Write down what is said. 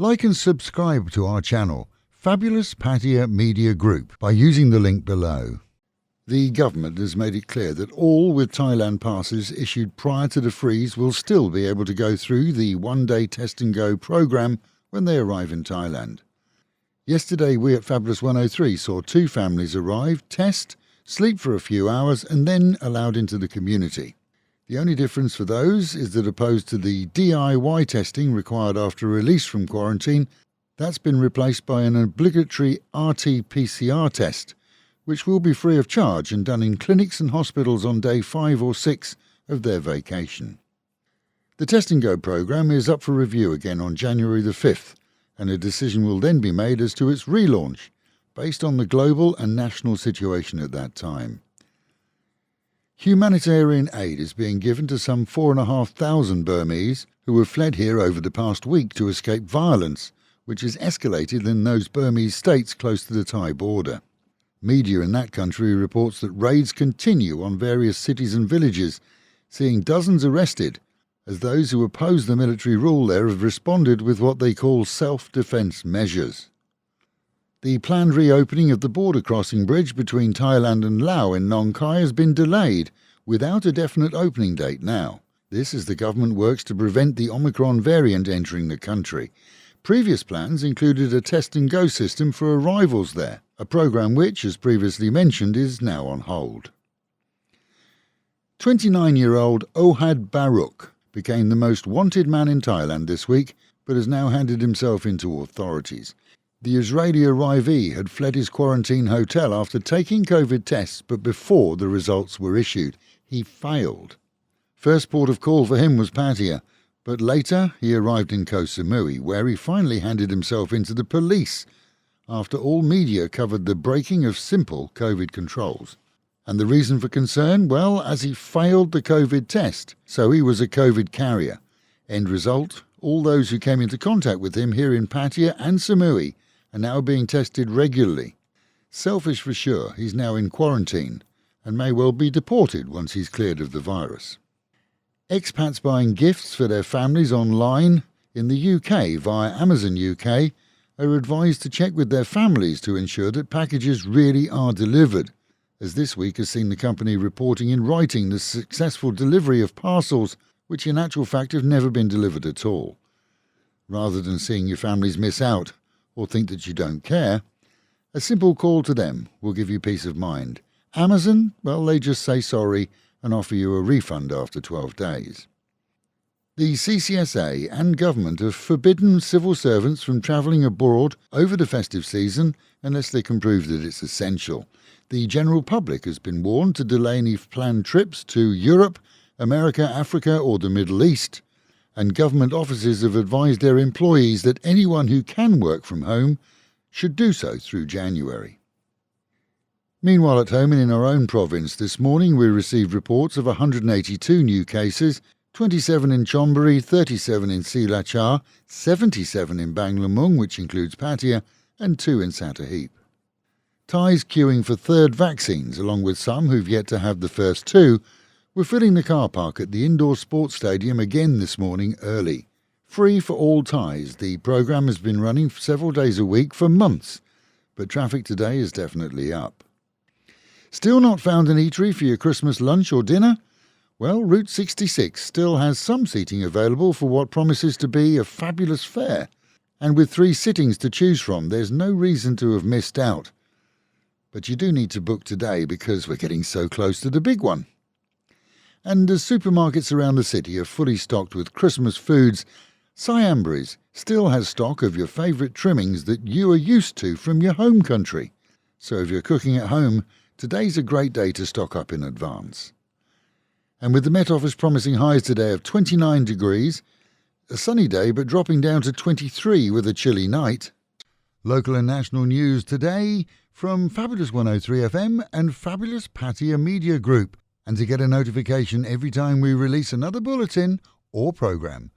Like and subscribe to our channel, Fabulous Pattaya Media Group, by using the link below. The government has made it clear that all with Thailand passes issued prior to the freeze will still be able to go through the one-day test and go program when they arrive in Thailand. Yesterday we at Fabulous 103 saw 2 families arrive, test, sleep for a few hours and then allowed into the community. The only difference for those is that opposed to the DIY testing required after release from quarantine, that's been replaced by an obligatory RT-PCR test, which will be free of charge and done in clinics and hospitals on day 5 or 6 of their vacation. The Test and Go programme is up for review again on January the 5th, and a decision will then be made as to its relaunch, based on the global and national situation at that time. Humanitarian aid is being given to some 4,500 Burmese who have fled here over the past week to escape violence, which has escalated in those Burmese states close to the Thai border. Media in that country reports that raids continue on various cities and villages, seeing dozens arrested, as those who oppose the military rule there have responded with what they call self-defence measures. The planned reopening of the border crossing bridge between Thailand and Laos in Nong Khai has been delayed, without a definite opening date now. This as the government works to prevent the Omicron variant entering the country. Previous plans included a test and go system for arrivals there, a programme which, as previously mentioned, is now on hold. 29-year-old Ohad Baruch became the most wanted man in Thailand this week, but has now handed himself into authorities. The Israeli arrivee had fled his quarantine hotel after taking COVID tests, but before the results were issued, he failed. First port of call for him was Pattaya, but later he arrived in SAMUI, where he finally handed himself into the police after all media covered the breaking of simple COVID controls. And the reason for concern? Well, as he failed the COVID test, so he was a COVID carrier. End result, all those who came into contact with him here in Pattaya and SAMUI are now being tested regularly. Selfish for sure, he's now in quarantine and may well be deported once he's cleared of the virus. Expats buying gifts for their families online in the UK via Amazon UK are advised to check with their families to ensure that packages really are delivered, as this week has seen the company reporting in writing the successful delivery of parcels which in actual fact have never been delivered at all. Rather than seeing your families miss out or think that you don't care, a simple call to them will give you peace of mind. Amazon, well, they just say sorry and offer you a refund after 12 days. The CCSA and government have forbidden civil servants from travelling abroad over the festive season unless they can prove that it's essential. The general public has been warned to delay any planned trips to Europe, America, Africa or the Middle East, and government offices have advised their employees that anyone who can work from home should do so through January. Meanwhile, at home and in our own province, this morning we received reports of 182 new cases, 27 in Chonburi, 37 in Silachar, 77 in Banglamung, which includes Pattaya, and 2 in Sattahip. Thais queuing for third vaccines, along with some who've yet to have the first 2, were filling the car park at the indoor sports stadium again this morning early. Free for all Thais, the programme has been running several days a week for months, but traffic today is definitely up. Still not found an eatery for your Christmas lunch or dinner? Well, Route 66 still has some seating available for what promises to be a fabulous fare, and with 3 sittings to choose from, there's no reason to have missed out. But you do need to book today because we're getting so close to the big one. And as supermarkets around the city are fully stocked with Christmas foods, Siambury's still has stock of your favourite trimmings that you are used to from your home country. So if you're cooking at home, today's a great day to stock up in advance. And with the Met Office promising highs today of 29 degrees, a sunny day but dropping down to 23 with a chilly night. Local and national news today from Fabulous 103 FM and Fabulous Pattaya Media Group. And to get a notification every time we release another bulletin or programme,